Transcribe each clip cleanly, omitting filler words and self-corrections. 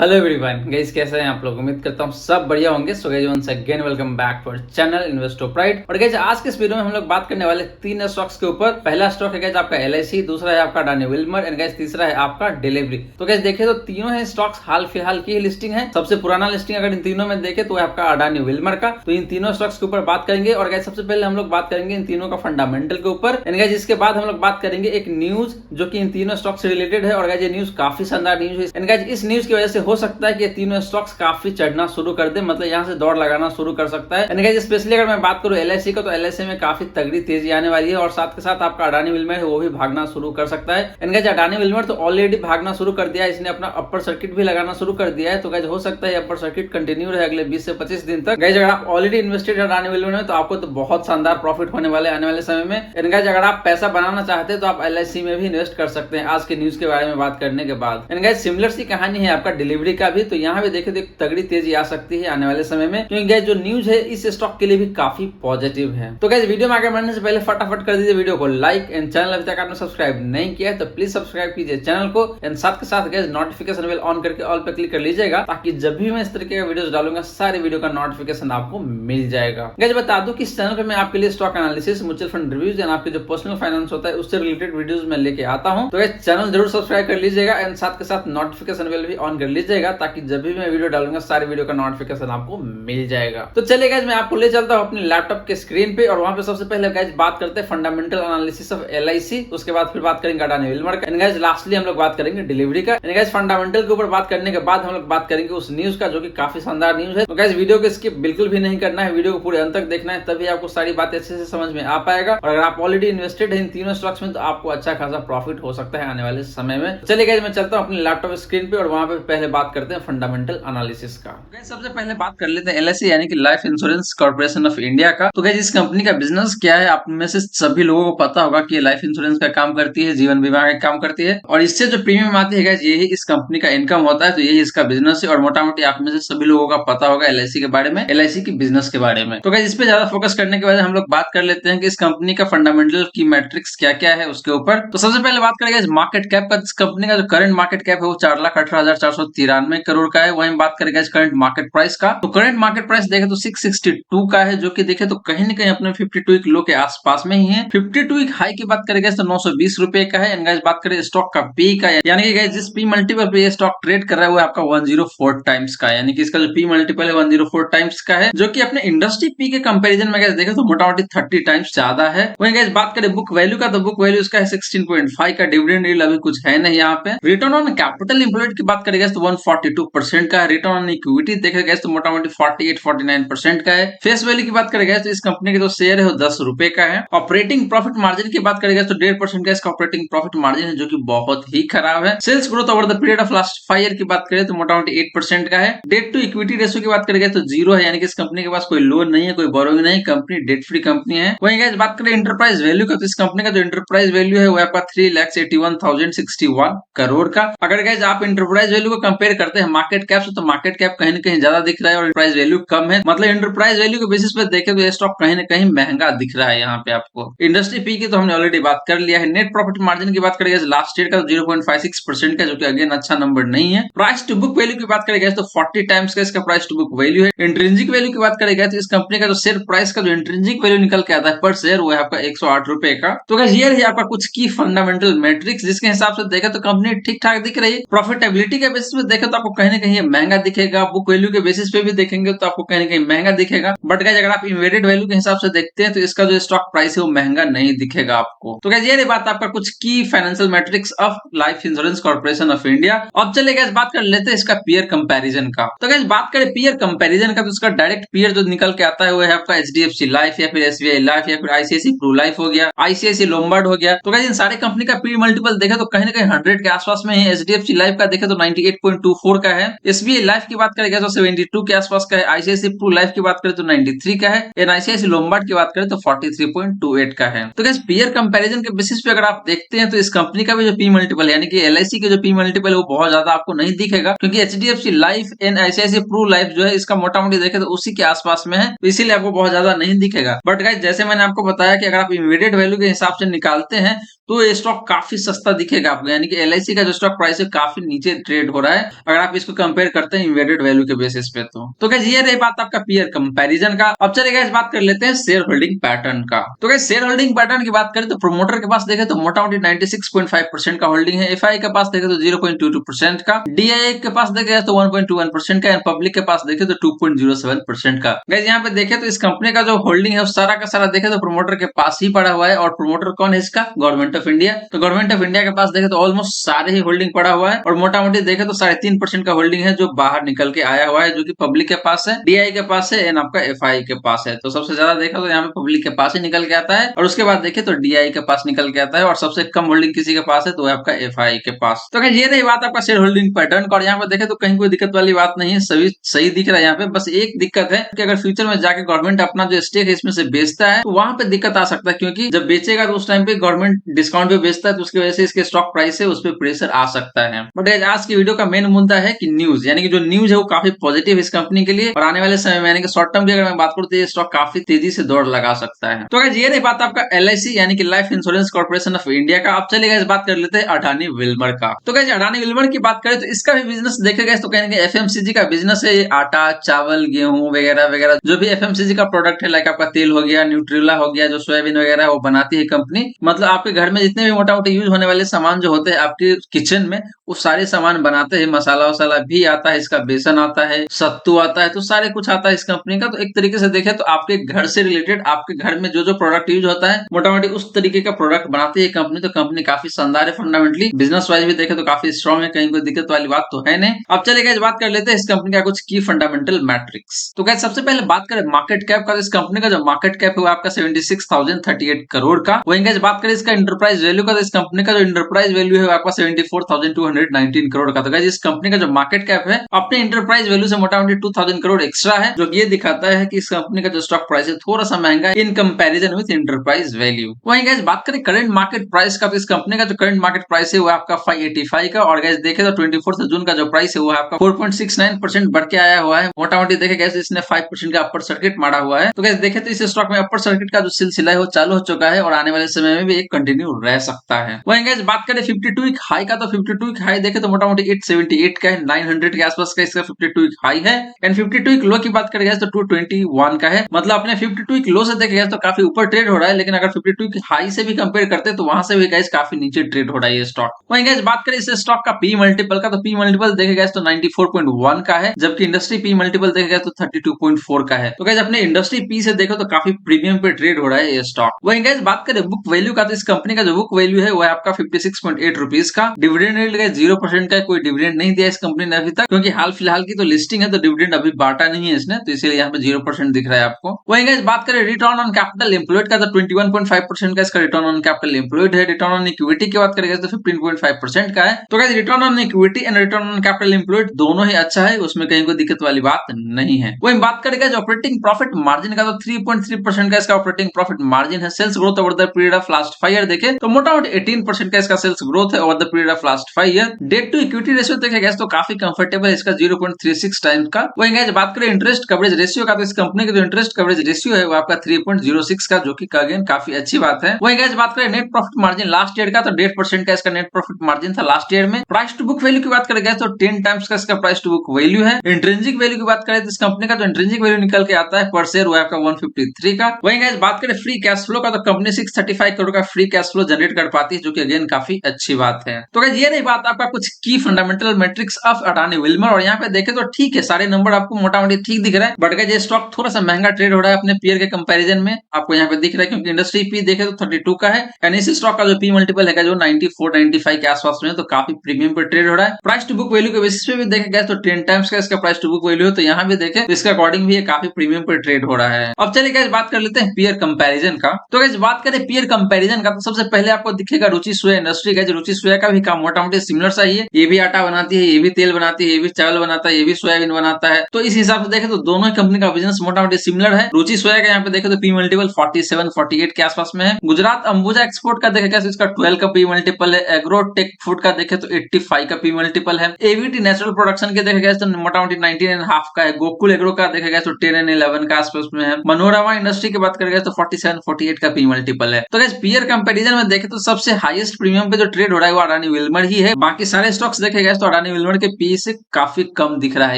Hello everyone guys, कैसे हैं आप लोग। उम्मीद करता हूँ सब बढ़िया होंगे। So guys once again welcome back to our channel Investor Pride. और गाइस आज के इस वीडियो में हम लोग बात करने वाले तीन स्टॉक्स के ऊपर। पहला स्टॉक है गाइस आपका LIC, दूसरा है आपका अडानी विल्मर एंड गाइस तीसरा है आपका डिलीवरी। तो गाइस देखें तो तीनों है स्टॉक्स हाल फिलहाल की लिस्टिंग है। सबसे पुराना लिस्टिंग अगर इन तीनों में देखें तो है आपका अडानी विल्मर का। तो इन तीनों स्टॉक्स के ऊपर बात करेंगे। और गाइस सबसे पहले हम लोग बात करेंगे इन तीनों का फंडामेंटल के ऊपर एंड गाइस इसके बाद हम लोग बात करेंगे एक न्यूज जो कि इन तीनों स्टॉक से रिलेटेड है। और गाइस ये न्यूज काफी शानदार न्यूज है एंड गाइस इस न्यूज की वजह से हो सकता है कि तीनों स्टॉक्स काफी चढ़ना शुरू कर दे, मतलब यहाँ से दौड़ लगाना शुरू कर सकता है। एंड गाइस स्पेशली अगर मैं बात करूं LIC का, तो LIC में काफी तगड़ी तेजी आने वाली है। और साथ के साथ आपका अडानी विल्मर है वो भी भागना शुरू कर सकता है। एंड गाइस अडानी विल्मर तो ऑलरेडी भागना शुरू कर दिया है, इसने अपना अपर सर्किट भी लगाना शुरू कर दिया है। तो गाइस हो सकता है अपर सर्किट कंटिन्यू रहे अगले 20 से 25 दिन तक। गाइस अगर आप ऑलरेडी इन्वेस्टेड है अडानी विल्मर में तो आपको तो बहुत शानदार प्रॉफिट होने वाले आने वाले समय में। एंड गाइस अगर आप पैसा बनाना चाहते हैं तो आप LIC में भी इन्वेस्ट कर सकते हैं आज के न्यूज के बारे में बात करने के बाद। एंड गाइस सिमिलर सी कहानी है आपका डिलीवरी का भी। तो यहाँ भी देखे तो तगड़ी तेजी आ सकती है आने वाले समय में, क्योंकि गाइस जो न्यूज है इस स्टॉक के लिए भी काफी पॉजिटिव है। तो गाइस वीडियो में आगे बढ़ने से पहले फटाफट कर दीजिए वीडियो को लाइक एंड चैनल अभी तक आपने सब्सक्राइब नहीं किया है तो प्लीज सब्सक्राइब कीजिए चैनल को एंड साथ के साथ गाइस नोटिफिकेशन बेल ऑन करके ऑल पे क्लिक कर लीजिएगा, ताकि जब भी मैं इस तरीके का वीडियोस डालूंगा सारे वीडियो का नोटिफिकेशन आपको मिल जाएगा। गाइस बता दूं कि इस चैनल पे मैं आपके लिए stock analysis, mutual fund reviews and आपके जो पर्सनल फाइनेंस होता है उससे रिलेटेड वीडियोस मैं लेके आता हूं। तो गाइस चैनल जरूर सब्सक्राइब कर लीजिएगा एंड साथ के साथ नोटिफिकेशन बेल भी ऑन कर लीजिएगा, ताकि जब भी मैं वीडियो डालूंगा सारे वीडियो का नोटिफिकेशन आपको मिल जाएगा। तो चलिए गाइस मैं आपको ले चलता हूं अपने लैपटॉप के स्क्रीन पे और वहां पे सबसे पहले गाइस बात करते हैं फंडामेंटल एनालिसिस ऑफ LIC। उसके बाद फिर बात करेंगे अडानी विल्मर का एंड गाइस लास्टली हम लोग बात करेंगे डिलीवरी का। एंड गाइस फंडामेंटल के ऊपर बात करने के बाद हम लोग बात करेंगे उस न्यूज का जो कि काफी शानदार न्यूज है। तो गाइस वीडियो को स्किप बिल्कुल भी नहीं करना है, वीडियो को पूरे अंत तक देखना है, तभी आपको सारी बातें अच्छे से समझ में आ पाएगा। और अगर आप ऑलरेडी इन्वेस्टेड है इन तीनों स्टॉक्स में तो आपको अच्छा खासा प्रॉफिट हो सकता है आने वाले समय में। चलिए गाइस मैं चलता हूं अपने लैपटॉप स्क्रीन पे और वहां पे पहले बात करते हैं फंडामेंटल एनालिसिस का। गाइस सबसे पहले बात कर लेते हैं LIC यानी कि life insurance corporation of India का। तो गाइस इस कंपनी का बिजनेस क्या है, आप में से सभी लोगों को पता होगा कि ये लाइफ इंश्योरेंस का काम करती है, जीवन बीमा का काम करती है और इससे जो प्रीमियम आती है गाइस यही इस कंपनी का इनकम होता है। तो यही इसका बिजनेस है और मोटा मोटी आप में से सभी लोगों का पता होगा LIC के बारे में, LIC की बिजनेस के बारे में। तो गाइस इस पे ज्यादा फोकस करने के बाद हम लोग बात कर लेते हैं कि इस कंपनी का फंडामेंटल की मैट्रिक्स क्या क्या है उसके ऊपर। तो सबसे पहले बात करेंगे मार्केट कैप का। इस कंपनी का जो करंट मार्केट कैप है वो 4,18,493 करोड़ का है। वहीं बात करेंगे करंट मार्केट प्राइस का, तो करंट मार्केट प्राइस देखे तो 662 का है, जो कि देखे तो कहीं न कहीं अपने 52 वीक लो के आसपास में ही है। 52 वीक हाई की बात करेंगे तो 920 रुपए का है। एंड गाइस बात करें स्टॉक का पी का, यानी कि गाइस जिस पी मल्टीपल पे ये स्टॉक ट्रेड कर रहा है वो आपका 104 टाइम्स का है, यानी कि इसका जो पी मल्टीपल है 104 टाइम्स का है, जो कि अपने इंडस्ट्री पी के कंपैरिजन में गाइस देखे तो मोटामोटी 30 टाइम्स ज्यादा है। वहीं गाइस बात करें बुक वैल्यू का, तो बुक वैल्यू इसका है 16.5 का। डिविडेंड यील्ड अभी कुछ है नहीं यहाँ पे। रिटर्न ऑन कैपिटल एम्प्लॉयड की बात करेंगे तो 142% का है। रिटर्न ऑन इक्विटी देखेगा तो मोटामोटी 48-49% का है। फेस वैल्यू की बात करेंगे तो इस कंपनी के जो शेयर है वो 10 रुपए का है। ऑपरेटिंग प्रॉफिट मार्जिन की बात करेंगे तो 1.5% का इसका ऑपरेटिंग प्रॉफिट मार्जिन है, जो कि बहुत ही खराब है। Sales growth over the period of last 5 year की बात करें तो मोटामोटी 8% का है। डेट टू इक्विटी रेशियो की बात करेंगे तो 0 है, यानी कि इस कंपनी के पास कोई लोन नहीं है, कोई बोरोइंग नहीं, कंपनी डेट फ्री कंपनी है। वहीं गाइस बात करें एंटरप्राइज वैल्यू का, तो इस कंपनी का जो एंटरप्राइज वैल्यू है वो आपका 3,81,061 करोड़ का। अगर गाइस आप एंटरप्राइज वैल्यू को कंपेयर करते हैं मार्केट कैप से, तो मार्केट कैप कहीं ना कहीं ज्यादा दिख रहा है और एंटरप्राइज वैल्यू कम है। मतलब एंटरप्राइज वैल्यू के बेसिस पे देखें तो ये स्टॉक कहीं ना कहीं महंगा दिख रहा है यहाँ पे आपको। इंडस्ट्री पी की तो हमने ऑलरेडी बात कर लिया है। नेट प्रॉफिट मार्जिन की बात करेंगे लास्ट ईयर का 0.56% का, जो कि अगेन अच्छा नंबर नहीं है। प्राइस टू बुक वैल्यू की बात करेंगे तो 40 टाइम्स का इसका प्राइस टू बुक वैल्यू है। इंट्रिंसिक वैल्यू की बात करेंगे तो इस कंपनी का जो शेयर प्राइस का जो इंट्रिंसिक वैल्यू निकल के आता है पर शेयर वो है आपका 108 रुपए का। तो गाइस ये है आपका कुछ की फंडामेंटल मैट्रिक्स, जिसके हिसाब से देखें तो कंपनी ठीक ठाक दिख रही है। प्रॉफिटेबिलिटी के बेसिस पे देखें तो आपको कहीं ना कहीं महंगा दिखेगा। बुक वैल्यू के बेसिस पे भी देखेंगे तो आपको कहीं ना कहीं महंगा दिखेगा। बट गाइस अगर आप इन्वेटेड वैल्यू के हिसाब से देखते हैं तो इसका जो स्टॉक प्राइस है वो महंगा नहीं दिखेगा आपको। तो गाइस ये बात आपका कुछ की financial matrix of life insurance corporation of India. अब चलिए गाइस बात कर लेते हैं इसका पीयर कंपैरिजन का। तो गाइस बात करें पीयर कंपैरिजन का, तो इसका डायरेक्ट पीयर जो निकल के आता है वो है आपका HDFC लाइफ या फिर SBI लाइफ या फिर ICICI प्रू लाइफ हो गया, ICICI लोम्बार्ड हो गया। तो गाइस इन सारे कंपनी का पी मल्टीपल देखे तो कहीं ना कहीं 100 के आसपास में है। HDFC लाइफ का देखे तो 98.24 का है। SBI लाइफ की बात करेंगे तो 72 के आसपास का है। ICICI प्रू लाइफ की बात करें तो 93 का है एंड ICICI लोम्बार्ड की बात करें तो 43.28 का है। तो गाइस पीयर कंपैरिजन के बेसिस पे अगर आप देखते हैं तो इस कंपनी का भी जो पी मल्टीपल है, यानी कि LIC के जो पी मल्टीपल है वो बहुत ज्यादा आपको नहीं दिखेगा, क्योंकि HDFC Life and ICICI Pru Life जो है इसका मोटा मोटी देखे तो उसी के आसपास में है, तो इसीलिए आपको बहुत ज्यादा नहीं दिखेगा। बट गाइस जैसे मैंने आपको बताया कि अगर आप इमीडिएट वैल्यू के हिसाब से निकालते हैं तो ये स्टॉक काफी सस्ता दिखेगा आपको, यानी कि LIC का जो स्टॉक प्राइस है काफी नीचे ट्रेड हो रहा है। अगर आप इसको कंपेयर करते हैं इन्वेटेड वैल्यू के बेसिस पे। तो गाइस ये रही बात आपका पीयर कंपैरिजन का। अब चलिए इस बात कर लेते हैं शेयर होल्डिंग पैटर्न का। तो गाइस शेयर होल्डिंग पैटर्न की बात करें तो प्रोमोटर के पास देखे तो मोटा मोटी 96.5% का होल्डिंग है, एफआई के पास देखे तो 0.22% का, डीआईए के पास देखे तो 1.21% का, एंड पब्लिक के पास देखे तो 2.07% का। गाइस यहाँ पे देखे तो इस कंपनी का जो होल्डिंग है सारा का सारा देखे तो प्रोमोटर के पास ही पड़ा हुआ है, और प्रोमोटर कौन है इसका? Government of India. तो गवर्नमेंट ऑफ इंडिया के पास देखे तो ऑलमोस्ट सारे ही होल्डिंग पड़ा हुआ है, और मोटा मोटी देखे तो 3.5% का होल्डिंग है जो बाहर निकल के आया हुआ है, जो कि पब्लिक के पास है, डीआई के पास है, एंड आपका एफआई के पास है। तो सबसे ज्यादा देखा तो यहाँ पे पब्लिक के पास ही निकल के आता है, और उसके बाद देखे तो डीआई के पास निकल के आता है, और सबसे कम होल्डिंग किसी के पास है तो है आपका एफआई के पास। तो ये रही बात आपका शेयर होल्डिंग पैटर्न का। और यहाँ पे देखे तो कहीं कोई दिक्कत वाली बात नहीं है, सभी सही दिख रहा है। यहाँ पे बस एक दिक्कत है कि अगर फ्यूचर में जाके गवर्नमेंट अपना जो स्टेक है इसमें से बेचता है तो वहां पे दिक्कत आ सकता है, क्योंकि जब बेचेगा तो उस टाइम पे गवर्नमेंट डिस्काउंट पे बेचता है, तो उसकी वजह से इसके स्टॉक प्राइस है उस पर प्रेशर आ सकता है। बट आज की वीडियो का मेन मुद्दा है कि न्यूज, यानी कि जो न्यूज है वो काफी पॉजिटिव इस कंपनी के लिए, और आने वाले समय में यानी कि शॉर्ट टर्म की अगर मैं बात करूं तो ये स्टॉक काफी तेजी से दौड़ लगा सकता है। तो ये रही बात आपका एलआईसी यानी कि life insurance corporation of India का। अब चलिए इस बात कर लेते हैं अडानी विल्मर का। तो गाइस अडानी विल्मर की बात करें तो इसका भी बिजनेस देखेगा तो कहेंगे एफएमसीजी का बिजनेस है, आटा चावल गेहूं वगैरह वगैरह जो भी एफएमसीजी का प्रोडक्ट है, लाइक आपका तेल हो गया, न्यूट्रिला हो गया, जो सोयाबीन वगैरह वो बनाती है कंपनी। मतलब आपके घर में जितने भी मोटा मोटी यूज होने वाले सामान जो होते हैं आपके किचन में, वो सारे सामान बनाते हैं। मसाला वसाला भी आता है इसका, बेसन आता है, सत्तू आता है, तो सारे कुछ आता है इस कंपनी का। तो एक तरीके से देखें तो आपके घर से रिलेटेड आपके घर में जो जो प्रोडक्ट यूज होता है मोटा मोटी उस तरीके का प्रोडक्ट बनाती है कंपनी। तो कंपनी काफी शानदार है, फंडामेंटली बिजनेस वाइज भी देखे तो काफी स्ट्रॉन्ग है, कहीं कोई दिक्कत वाली बात तो है नहीं। अब चलेगा इस बात कर लेते हैं इस कंपनी का कुछ की फंडामेंटल मैट्रिक्स। तो गाइस सबसे पहले बात करें मार्केट कैप का। इस कंपनी का जो मार्केट कैप है वो आपका 76,038 करोड़ का। वहीं गाइस बात करें इसका इंटरप्राइज वैल्यू का, तो इस कंपनी का जो इंटरप्राइज वैल्यू है वो आपका 74,219 करोड़ का। तो गाइस इस कंपनी का जो मार्केट कैप है अपने इंटरप्राइज वैल्यू से मोटा मोटी 2,000 करोड़ एक्स्ट्रा है, जो ये दिखाता है कि इस कंपनी का जो स्टॉक प्राइस है थोड़ा सा महंगा है in comparison with enterprise value. वहीं गाइस बात करें करंट मार्केट प्राइस का, तो इस कंपनी का जो करंट मार्केट प्राइस है वो आपका 585 का, और गाइस देखे तो 24 जून का जो प्राइस है वो आपका 4.69% बढ़ के आया हुआ है। मोटा मोटी देखे गैस इसने 5% का अपर सर्किट मारा हुआ है। तो गैस देखे तो इस स्टॉक में अपर सर्किट का जो सिलसिला है वो चालू हो चुका है, और आने वाले समय में भी एक कंटिन्यू रह सकता है। वहीं गैस बात करें 52 वीक हाई का, तो 52 वीक हाई देखे तो मोटा मोटी 878 का है, 900 के आसपास का इसका 52 वीक हाई है। एंड 52 वीक लो की बात करें गैस तो 221 का है। मतलब अपने 52 वीक लो से देखे गैस तो काफी ऊपर ट्रेड हो रहा है, लेकिन अगर 52 वीक हाई से भी कंपेयर करते हैं तो वहां से भी गैस काफी नीचे ट्रेड हो रहा है ये स्टॉक। वहीं गैस बात करें इस स्टॉक का पी मल्टीपल का, तो पी मल्टीपल देखे गैस तो 94.1 का है, जबकि इंडस्ट्री पी मल्टीपल देखे गए तो 32.4 का है। तो गैस अपने इंडस्ट्री पी से देखो तो काफी प्रीमियम पे ट्रेड हो रहा है ये स्टॉक। वहीं गैस बात करें बुक वैल्यू का, तो इस कंपनी का जो बुक वैल्यू है वो है आपका 56.8 रुपीज का। डिविडेंड यील्ड गैस 0% का, कोई डिविडेंड नहीं दिया इस कंपनी ने अभी तक, क्योंकि हाल फिलहाल की तो लिस्टिंग है तो डिविडेंड अभी बांटा नहीं है इसने, तो इसलिए यहाँ पे 0% दिख रहा है आपको। वहीं गैस बात करें रिटर्न ऑन कैपिटल एम्प्लॉयड का, तो 21.5% का इसका रिटर्न ऑन कैपिटल एम्प्लॉयड है। रिटर्न ऑन इक्विटी की बात करें तो 15.5% का है। तो gas return on equity and return on capital employed दोनों ही अच्छा है, उसमें कहीं कोई दिक्कत वाली बात नहीं है। वहीं बात करेगा जो ऑपरेटिंग प्रॉफिट मार्जिन का, तो 3.3% का इसका ऑपरेटिंग प्रॉफिट मार्जिन है। Sales growth over the period of last 5 year देखे तो मोटा मोटी 18% का इसका सेल्स ग्रोथ है over the period of last 5 year. Debt to equity ratio देखेगा तो काफी कंफर्टेबल है इसका 0.36 टाइम्स का। वहीं गाइस बात करें इंटरेस्ट कवरेज रेशियो का, तो इस कंपनी का जो इंटरेस्ट कवरेज रेशियो है वो आपका 3.06 का, जो कि अगेन काफी अच्छी बात है। वहीं गाइस बात करें net profit margin last year का, तो 1.5% का इसका नेट प्रॉफिट मार्जिन था लास्ट ईयर में। प्राइस टू बुक वैल्यू की बात करें तो 10 टाइम्स का इसका प्राइस टू बुक वैल्यू है। इंट्रिंसिक वैल्यू की बात करें तो इस कंपनी का जो इंट्रिंसिक वैल्यू निकल के आता है पर शेयर वो आपका 153 का। वहीं गाइस बात करें फ्री कैश फ्लो का, तो कंपनी 635 करोड़ का फ्री कैश फ्लो जनरेट कर पाती है, जो कि अगेन काफी अच्छी बात है। तो गाइस ये रही बात आपका कुछ की fundamental matrix of Adani Wilmer. और यहाँ पे देखे तो ठीक है, सारे नंबर आपको मोटा मोटी ठीक दिख रहा है, बट गाइस ये स्टॉक थोड़ा सा महंगा ट्रेड हो रहा है अपने पीयर के कंपैरिजन में, आपको यहाँ पे दिख रहा है, क्योंकि इंडस्ट्री पी देखे तो 32 का है, एंड इस स्टॉक का जो पी मल्टीपल है जो 94-95 के आसपास में, तो काफी प्रीमियम पे ट्रेड हो रहा है। प्राइस टू बुक वैल्यू के बेसिस पे भी देखे गए तो 10 टाइम्स का इसका प्राइस टू बुक वैल्यू है, तो यहाँ भी देखे तो इसके अकॉर्डिंग भी काफी प्रीमियम पे ट्रेड हो रहा है। अब चलिए गाइस बात कर लेते हैं पीयर कंपैरिजन का। तो गाइस बात करें पीयर कंपैरिजन का, तो सबसे पहले आपको दिखेगा रुचि सोया इंडस्ट्री का। रुचि सोया का भी काम मोटा मोटी सिमिलर सा ही है, ये भी आटा बनाती है, ये भी तेल बनाती है, ये भी चावल बनाता है, ये भी सोयाबीन बनाता है। तो इस हिसाब से देखे तो दोनों ही कंपनी का बिजनेस मोटा मोटी सिमिलर है। रुचि सोया का यहाँ पे देखे तो पी मल्टीपल 47-48 के आसपास में है। गुजरात अंबुजा एक्सपोर्ट का देखेगा तो इसका 12 का पी मल्टीपल है। एग्रो टेक फूड का देखे तो 85 का पी मल्टीपल है। एवीटी नेचुरल प्रोडक्शन के देखेगा तो मोटा मोटी 19.5 का है। गोकुल एग्रो का देखेगा तो 10 and 11 का आसपास में है। मनोरमा इंडस्ट्री की बात करेगा तो 47-48 का पी मल्टीपल है। तो गाइस पीयर कंपैरिजन में देखे तो सबसे हाईएस्ट प्रीमियम पे जो ट्रेड हो रहा है वो अडानी विल्मर ही है। बाकी सारे स्टॉक्स देखेगा तो अडानी अडानी विल्मर के पी से काफी कम दिख रहा है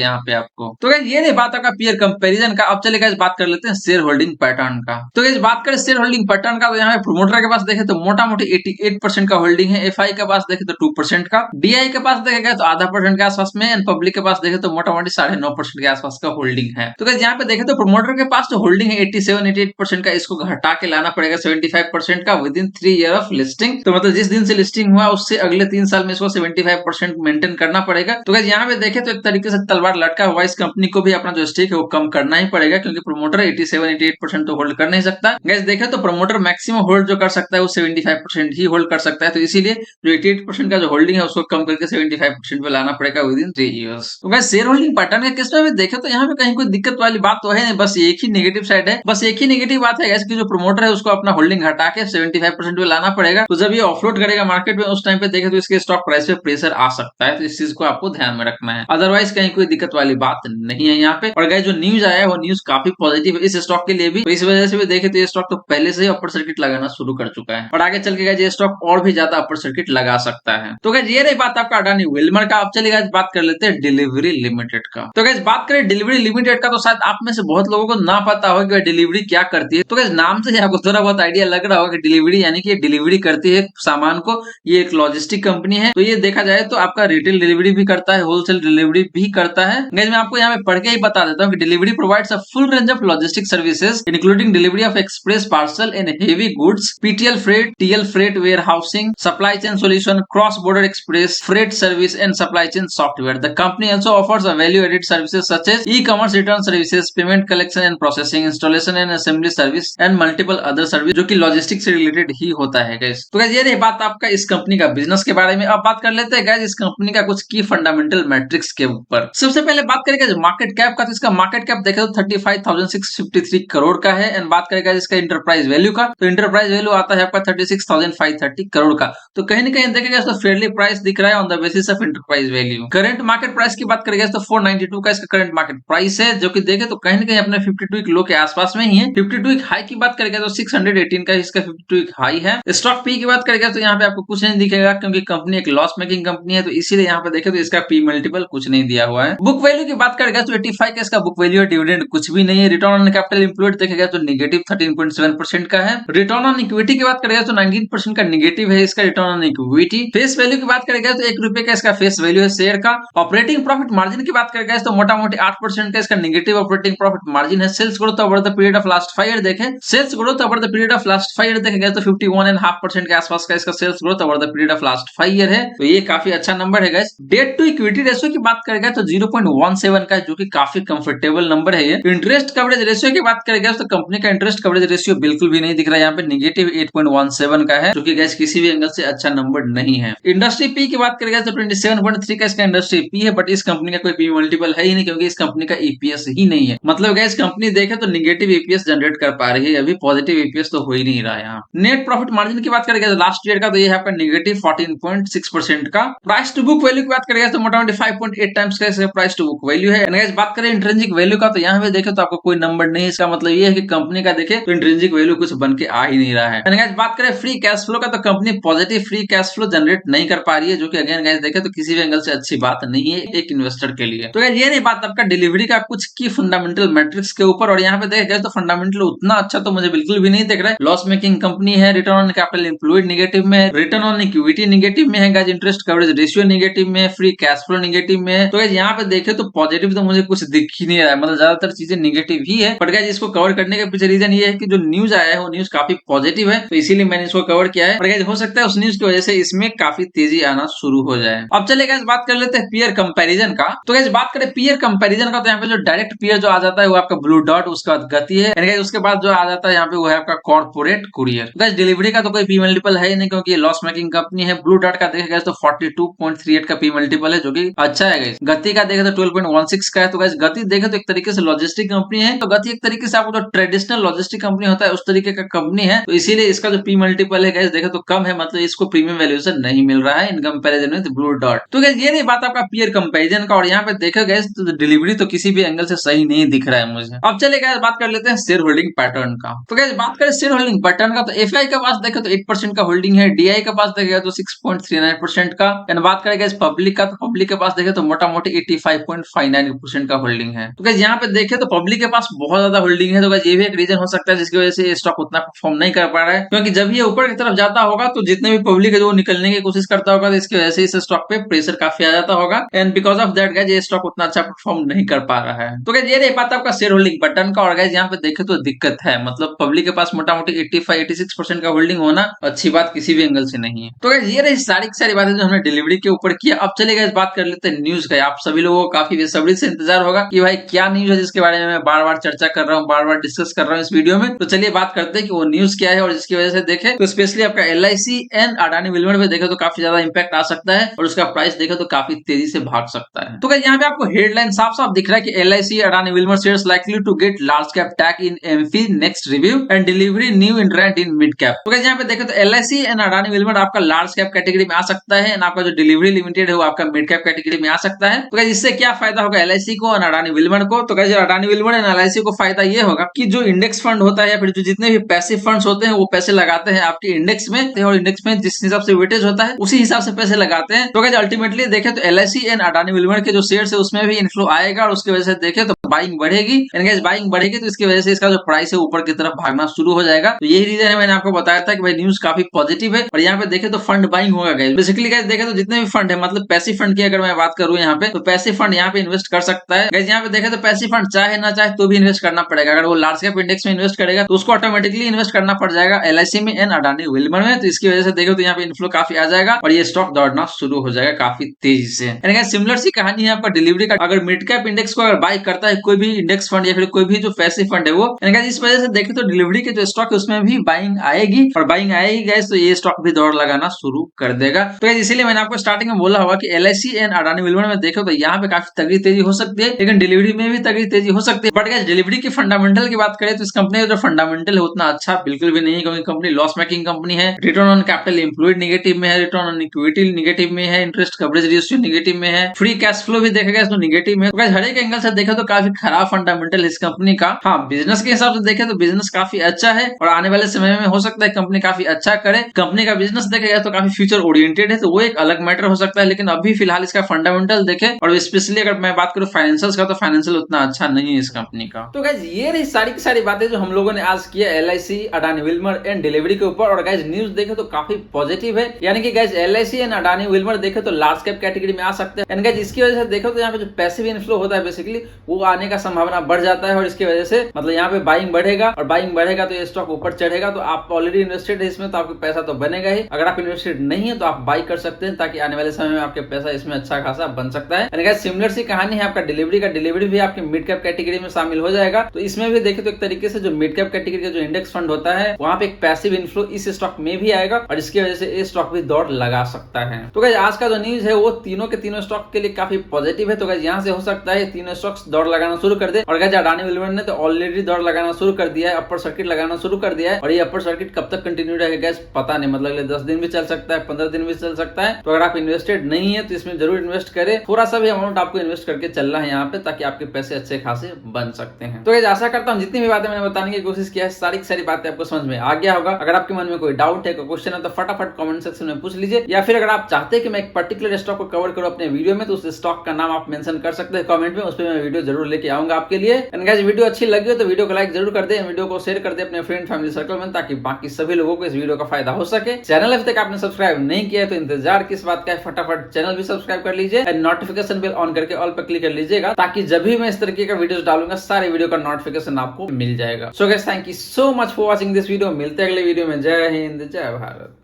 यहाँ पे आपको। तो गाइस ये नहीं बात आपका पीयर कंपैरिजन का। अब चले गाइस बात कर लेते हैं शेयर होल्डिंग पैटर्न का। तो गाइस बात करें शेयर होल्डिंग पैटर्न का, तो यहाँ पे प्रोमोटर के पास देखे तो मोटा मोटी 88% का होल्डिंग है, एफआई के पास देखे तो 2% का, डीआई के पास देखे गए तो आधा % के आसपास में, एंड पब्लिक के पास देखे तो मोटा मोटी 9.5% के आसपास का होल्डिंग है। तो गाइस यहाँ पे देखे तो प्रोमोटर के पास जो होल्डिंग है 87-88% का, इसको घटा के लाना पड़ेगा 75% का with in 3 year of listing. तो मतलब जिस दिन से लिस्टिंग हुआ उससे अगले 3 साल में इसको 75% मेंटेन करना पड़ेगा। तो गाइस यहाँ पे देखे तो एक तरीके से तलवार लटका हुआ, इस कंपनी को भी अपना जो स्टेक है वो कम करना ही पड़ेगा, क्योंकि प्रोमोटर 87-88% तो होल्ड कर नहीं सकता। गाइस देखे तो प्रोमोटर मैक्सिमम होल्ड जो कर सकता है वो 75% ही होल्ड कर सकता है। तो इसीलिए जो 88% का जो होल्डिंग है उसको कम करके 75% पे लाना पड़ेगा विद इन 3 इयर्स। तो गाइस शेयर होल्डिंग पैटर्न के केस में भी देखे तो यहाँ पे कहीं कोई दिक्कत वाली बात तो है नहीं, बस एक ही नेगेटिव साइड है। बस एक ही नेगेटिव बात है गाइस कि जो प्रोमोटर है उसको अपना होल्डिंग हटा के 75% पे लाना पड़ेगा। तो जब ये ऑफलोड करेगा मार्केट में उस टाइम पे देखे तो इसके स्टॉक प्राइस पे प्रेशर आ सकता है। तो इस चीज को आपको ध्यान में रखना है, अदरवाइज कहीं कोई दिक्कत वाली बात नहीं है यहाँ पे। और गाइस जो न्यूज आया है वो न्यूज काफी पॉजिटिव है इस स्टॉक के लिए भी। तो इस वजह से भी देखे तो ये स्टॉक तो पहले से ही अपर सर्किट लगाना शुरू कर चुका है और आगे चल के गाइस ये स्टॉक और भी ज्यादा अपर सर्किट लगा सकता है। तो गाइस ये रही बात आपका अडानी विल्मर का। अब चलिए गाइस बात कर लेते हैं डिलीवरी लिमिटेड का। तो गाइस बात करें डिलीवरी लिमिटेड का, तो शायद आप में से बहुत लोगों को ना पता हो कि डिलीवरी क्या करती है। तो गाइस नाम से ही आपको थोड़ा बहुत आइडिया लग रहा होगा कि डिलीवरी यानी कि डिलीवरी करती है सामान को, ये एक लॉजिस्टिक कंपनी है। तो ये देखा जाए तो आपका रिटेल डिलीवरी भी करता है, होलसेल डिलीवरी भी करता है। गाइस मैं आपको यहाँ पे पढ़ के ही बता देता हूँ कि delivery provides a full range of logistic services including delivery of express parcel and heavy goods, PTL freight, TL freight warehousing, supply chain solution, cross border express freight service and supply chain software. The company also offers a value-added services such as e-commerce return services, payment collection and processing, installation and assembly service and multiple other service जो कि logistics से related ही होता है guys. तो guys ये रही बात आपका इस कंपनी का बिजनेस के बारे में। अब बात कर लेते हैं गाइस इस कंपनी का कुछ की फंडामेंटल मैट्रिक्स के ऊपर। सबसे पहले बात करेंगे मार्केट कैप का, तो इसका मार्केट कैप देखे तो 35,653 करोड़ का है। एंड बात करेगा इसका इंटरप्राइज वैल्यू का, तो इंटरप्राइज वैल्यू आता है आपका 36,530 करोड़ का। तो कहीं ना कहीं देखेगा तो फेयरली प्राइस दिख रहा है on the basis of enterprise value. Current market price की बात करेंगे तो 492 का इसका करंट मार्केट प्राइस है, जो कि देखे तो कहीं ना कहीं अपने 52 वीक लो के आसपास में ही है। 52 वीक हाई की बात करेंगे तो 618 का इसका 52 वीक हाई है। स्टॉक पी की बात करेंगे तो यहाँ पे आपको कुछ नहीं दिखेगा, क्योंकि कंपनी एक लॉस मेकिंग कंपनी है, तो इसीलिए यहाँ पे देखे तो इसका पी मल्टीपल कुछ नहीं दिया हुआ है। बुक वैल्यू की बात करेंगे तो 85 का इसका बुक वैल्यू है, डिविडेंड कुछ भी नहीं है। रिटर्न ऑन कैपिटल एम्प्लॉयड देखेगा तो नेगेटिव 13.7% का है। रिटर्न ऑन इक्विटी की बात करेंगे तो 19% का नेगेटिव है इसका return on equity. Face value की बात करेंगे तो ₹1 का इसका फेस वैल्यू है शेयर का। ऑपरेटिंग प्रॉफिट मार्जिन की बात करेंगे तो मोटा मोटी 8% का इसका नेगेटिव ऑपरेटिंग प्रॉफिट मार्जिन है। Sales growth over the period of last 5 year देखें, sales growth over the period of last 5 year देखेंगे तो 51.5% के आसपास का इसका sales growth over the period of last 5 year है। तो ये काफी अच्छा नंबर है guys. Debt to equity ratio की बात करेंगे तो 0.17 का, जो कि काफी कंफर्टेबल नंबर है ये। इंटरेस्ट कवरेज रेशियो की बात करेंगे तो कंपनी का इंटरेस्ट कवरेज रेशियो बिल्कुल भी नहीं दिख रहा है, यहाँ पे नेगेटिव 8.17 का है, जो कि गाइस किसी भी एंगल से अच्छा नंबर नहीं है। इंडस्ट्री पी की बात करेंगे तो 27.3 का इसका इंडस्ट्री पी है, बट इस कंपनी का कोई पी मल्टीपल है ही नहीं, क्योंकि इस कंपनी का ईपीएस ही नहीं है। मतलब गाइस कंपनी देखे तो नेगेटिव ईपीएस जनरेट कर पा रही है, अभी पॉजिटिव ईपीएस तो हो ही नहीं रहा है यहाँ। नेट प्रॉफिट मार्जिन की बात करेंगे तो लास्ट ईयर का तो ये है आपका नेगेटिव 14.6% का। प्राइस टू बुक वैल्यू की बात करेंगे तो मोटामोटी 5.8 टाइम्स का इसका प्राइस टू बुक वैल्यू है। गाइस बात करें इंट्रिंसिक वैल्यू का, तो यहाँ पे देखे तो आपको कोई नंबर नहीं है। इसका मतलब ये है कि कंपनी का देखे तो इंट्रिंसिक वैल्यू कुछ बन के आ ही नहीं रहा है। गाइस बात करें फ्री कैश फ्लो का, तो company positive free cash flow generate नहीं कर पा रही है, जो कि अगेन गाइस देखे तो किसी भी एंगल से अच्छी बात नहीं है एक इन्वेस्टर के लिए। तो ये नहीं बात आपका डिलीवरी का कुछ की फंडामेंटल मैट्रिक्स के ऊपर। और यहाँ पे देखे तो फंडामेंटल उतना अच्छा तो मुझे बिल्कुल भी नहीं दिख रहा है। लॉस मेकिंग कंपनी है, return on capital employed negative में है, रिटर्न ऑन इक्विटी नेगेटिव में है guys, interest coverage ratio negative में है, फ्री कैश फ्लो नेगेटिव में है। तो गाइस यहाँ पे देखे तो पॉजिटिव तो मुझे कुछ दिख ही नहीं रहा है, मतलब ज्यादातर चीजें नेगेटिव ही है। बट गाइस इसको कवर करने के पीछे रीजन ये है कि जो न्यूज आया है वो न्यूज काफी पॉजिटिव है, तो इसीलिए मैंने इसको कवर किया है। और गाइस हो सकता है उस न्यूज की वजह से इसमें काफी तेजी आना शुरू हो जाए। अब चले गाइस बात कर लेते हैं पीयर कंपैरिजन का। तो गाइस बात करें पीयर कंपैरिजन का, तो यहाँ पे जो डायरेक्ट पीयर जो आ जाता है वो आपका ब्लू डॉट, उसके बाद गति है, यानी उसके बाद जो आ जाता है यहाँ पे वो है आपका कॉर्पोरेट कुरियर। गाइस डिलीवरी का तो कोई पी मल्टीपल है ही नहीं, क्योंकि ये लॉस मेकिंग कंपनी है। ब्लू डॉट का देखेगा तो 42.38 का पी मल्टीपल है, जो कि अच्छा है गाइस। गति का देखे तो 12.16 का है। तो गाइस गति देखे तो एक तरीके से लॉजिस्टिक कंपनी है, तो गति एक तरीके से आपको जो ट्रेडिशनल लॉजिस्टिक कंपनी होता है उस तरीके का कंपनी है, तो इसीलिए इसका जो पी मल्टीपल है गाइस देखे तो कम है, मतलब इसको प्रीमियम वैल्यूएशन नहीं मिल रहा है in comparison with blue dot. तो गाइस ये नहीं बात आपका पीयर कंपैरिजन का। और यहाँ पे देखो गाइस तो डिलीवरी तो किसी भी एंगल से सही नहीं दिख रहा है मुझे। अब चले गाइस बात कर लेते हैं शेयर होल्डिंग पैटर्न का। तो गाइस बात करें शेयर होल्डिंग पैटर्न का, तो एफआई के पास देखे तो 8% का होल्डिंग है, डीआई के पास देखेगा तो 6.39% का। एंड बात करें गाइस पब्लिक का, तो पब्लिक के पास देखे तो मोटा मोटी 85.59% का होल्डिंग है। तो गाइस यहाँ पे देखे तो पब्लिक के पास बहुत ज्यादा होल्डिंग है, तो गाइस ये भी एक रीजन हो सकता है जिसकी वजह से स्टॉक उतना परफॉर्म नहीं कर पा रहा है, क्योंकि जब ये ऊपर की तरफ जाता होगा तो जितने भी पब्लिक है जो निकलने की कोशिश करता होगा, तो इसकी वजह से इस स्टॉक पे प्रेशर काफी आ जाता होगा, and because of that guys ये स्टॉक उतना अच्छा परफॉर्म नहीं कर पा रहा है। तो गाइस ये रही बात आपका शेयर होल्डिंग बटन का। और गाइस यहाँ पे देखे तो दिक्कत है, मतलब पब्लिक के पास मोटा मोटी 85-86% का होल्डिंग होना अच्छी बात किसी भी एंगल से नहीं है। तो गाइस ये रही सारी की सारी बातें जो हमने डिलीवरी के ऊपर किया। अब चले गाइस बात कर लेते हैं न्यूज का। आप सभी लोगों को काफी बेसब्री से इंतजार होगा कि भाई क्या न्यूज है जिसके बारे में मैं बार बार चर्चा कर रहा हूँ, बार बार डिस्कस कर रहा हूँ इस वीडियो में। तो चलिए बात करते हैं कि वो न्यूज क्या है और जिसकी वजह से देखे तो स्पेशली आपका LIC एंड अडानी विल्मर पे देखे तो काफी ज्यादा इंपैक्ट आ सकता है और उसका प्राइस देखे तो काफी तेजी से भाग सकता है। तो गाइस यहाँ पे आपको हेडलाइन साफ साफ दिख रहा है कि LIC Adani Wilmar shares likely to get large cap tag in MF next review and delivery new entrant in mid cap. तो गाइस यहाँ पे देखे तो LIC एंड अडानी विल्मर आपका लार्ज कैप कैटेगरी में आ सकता है एंड आपका जो डिलीवरी लिमिटेड है वो आपका मिड कैप कैटेगरी में आ सकता है। तो गाइस इससे क्या फायदा होगा LIC को और अडानी विल्मर को? तो guys Adani Wilmer and LIC को फायदा ये होगा कि जो इंडेक्स फंड होता है या फिर जो जितने भी पैसिव फंड्स होते हैं वो पैसे लगाते हैं आपके इंडेक्स में, और इंडेक्स में जिस हिसाब से वेटेज होता है उसी हिसाब से पैसे लगाते हैं। तो गाइस अल्टीमेटली देखें तो LIC एंड अडानी विल्मर के जो शेयर्स है उसमें भी इनफ्लो आएगा और उसकी वजह से देखें तो बाइंग बढ़ेगी, एंड गाइस बाइंग बढ़ेगी तो इसकी वजह से इसका जो प्राइस है ऊपर की तरफ भागना शुरू हो जाएगा। तो यही रीजन है, मैंने आपको बताया था कि भाई न्यूज काफी पॉजिटिव है। और यहाँ पे देखें तो फंड बाइंग होगा गाइस। बेसिकली गाइस देखें तो जितने भी फंड है, मतलब पैसिव फंड की अगर मैं बात करूं यहाँ पे, तो पैसिव फंड यहाँ पे इन्वेस्ट कर सकता है गाइस। यहाँ पे देखें तो पैसिव फंड चाहे ना चाहे तो भी इन्वेस्ट करना पड़ेगा। अगर वो लार्ज कैप इंडेक्स में इन्वेस्ट करेगा तो उसको ऑटोमेटिकली इन्वेस्ट करना पड़ जाएगा LIC में एंड अडानी विल्मर में। तो इसकी वजह से देखें तो यहाँ पे इन्फ्लो काफी आ जाएगा और ये स्टॉक दौड़ना शुरू हो जाएगा काफी तेजी से। गाइस सिमिलर सी कहानी है आपका डिलीवरी का। अगर मिड कैप इंडेक्स को अगर बाय करता है कोई भी इंडेक्स फंड या फिर कोई भी जो पैसिव फंड है वो, इस वजह से देखें तो डिलीवरी के जो स्टॉक है उसमें भी बाइंग आएगी, और बाइंग आएगी गाइस तो ये स्टॉक भी दौड़ लगाना शुरू कर देगा। तो गाइस इसीलिए मैंने आपको स्टार्टिंग में बोला होगा कि LIC एंड अडानी विल्मर में देखो तो यहाँ पे काफी तगड़ी तेजी हो सकती है, लेकिन डिलीवरी में भी तगड़ी तेजी हो सकती है। बट गाइस डिलीवरी की फंडामेंटल की बात करें तो इस कंपनी का जो फंडामेंटल है उतना अच्छा बिल्कुल भी नहीं है, क्योंकि कंपनी लॉस मेकिंग कंपनी है, return on capital employed negative में है, रिटर्न ऑन इक्विटी नेगेटिव में है, इंटरेस्ट कवरेज रेशियो नेगेटिव में है, फ्री कैश फ्लो भी देखेगा तो नेगेटिव में। तो गाइस हर एक एंगल से देखे तो काफी खराब फंडामेंटल इस कंपनी का। हाँ, बिजनेस के हिसाब से देखे तो बिजनेस काफी अच्छा है और आने वाले समय में हो सकता है कंपनी काफी अच्छा करे। कंपनी का बिजनेस देखेगा तो काफी फ्यूचर ओरिएंटेड है, तो वो एक अलग मैटर हो सकता है, लेकिन अभी फिलहाल इसका फंडामेंटल देखे और स्पेशली अगर मैं बात करूं फाइनेंशियल्स का, तो फाइनेंशियल उतना अच्छा नहीं है इस कंपनी का। तो गाइस ये रही सारी की सारी बातें जो हम लोगों ने आज किया LIC Adani Wilmer and delivery के ऊपर। और गाइस न्यूज देखे तो काफी पॉजिटिव है, यानी कि guys LIC and Adani Wilmer देखे तो लार्ज कैप कैटेगरी में आ सकते हैं, एंड गाइस इसकी वजह से देखो तो यहाँ पे जो पैसिव इनफ्लो होता है बेसिकली वो आने का संभावना बढ़ जाता है, और इसकी वजह से मतलब यहाँ पे बाइंग बढ़ेगा, और बाइंग बढ़ेगा तो ये स्टॉक ऊपर चढ़ेगा। तो आप ऑलरेडी इन्वेस्टेड है इसमें तो आपका पैसा तो बनेगा ही। अगर आप इन्वेस्टेड नहीं है तो आप बाई कर सकते हैं, ताकि आने वाले समय में आपके पैसा इसमें अच्छा खासा बन सकता है। गाइस सिमिलर सी कहानी है आपका डिलीवरी का। डिलीवरी भी आपके मिड कैप कैटेगरी में शामिल हो जाएगा। तो इसमें भी देखे तो एक तरीके से जो मिड कैप कैटेगरी का जो इंडेक्स फंड होता है वहां पे एक पैसिव इनफ्लो इस स्टॉक में भी आएगा, और इसकी वजह से ये स्टॉक भी दौड़ लगा सकता है। तो गाइस आज का जो न्यूज है वो तीनों के तीनों स्टॉक के लिए काफी पॉजिटिव है। तो गाइस यहाँ से हो सकता है तीनों स्टॉक्स दौड़ लगाना शुरू कर दे। और गाइस अडानी विल्मर ने तो ऑलरेडी दौड़ लगाना शुरू कर दिया है, अपर सर्किट लगाना शुरू कर दिया है, और ये अपर सर्किट कब तक कंटिन्यू रहेगा गाइस पता नहीं, मतलब अगले 10 दिन भी चल सकता है, 15 दिन भी चल सकता है। तो अगर आप इन्वेस्टेड नहीं है तो इसमें जरूर इन्वेस्ट करें, थोड़ा सा भी अमाउंट आपको इन्वेस्ट करके चलना है यहाँ पे, ताकि आपके पैसे अच्छे खासे बन सकते हैं। तो गाइस आशा करता हूँ जितनी भी बातें मैंने बताने की कोशिश किया है सारी की सारी बातें आपको समझ में आ गया होगा। अगर आपके मन में कोई डाउट है, कोई क्वेश्चन है तो फटाफट कमेंट सेक्शन में पूछ लीजिए, या फिर अगर आप चाहते हैं कि मैं एक पर्टिकुलर स्टॉक को कवर करूं अपने वीडियो में तो उस स्टॉक का नाम आप मेंशन कर सकते हैं कमेंट में, उस पर मैं वीडियो जरूर लेके आऊंगा आपके लिए। एंड गाइस वीडियो अच्छी लगी हो तो वीडियो को लाइक जरूर कर दे, वीडियो को शेयर कर दे अपने फ्रेंड फैमिली सर्कल में, ताकि बाकी सभी लोगों को इस वीडियो का फायदा हो सके। चैनल अभी तक आपने सब्सक्राइब नहीं किया है तो इंतजार किस बात का है, फटाफट चैनल भी सब्सक्राइब कर लीजिए एंड नोटिफिकेशन बेल ऑन करके ऑल पर क्लिक कर लीजिएगा, ताकि जब भी मैं इस तरीके का वीडियो डालूंगा सारे वीडियो का नोटिफिकेशन आपको मिल जाएगा। So guys thank you so much for watching this video. मिलते हैं अगले वीडियो में। जय हिंद, जय भारत।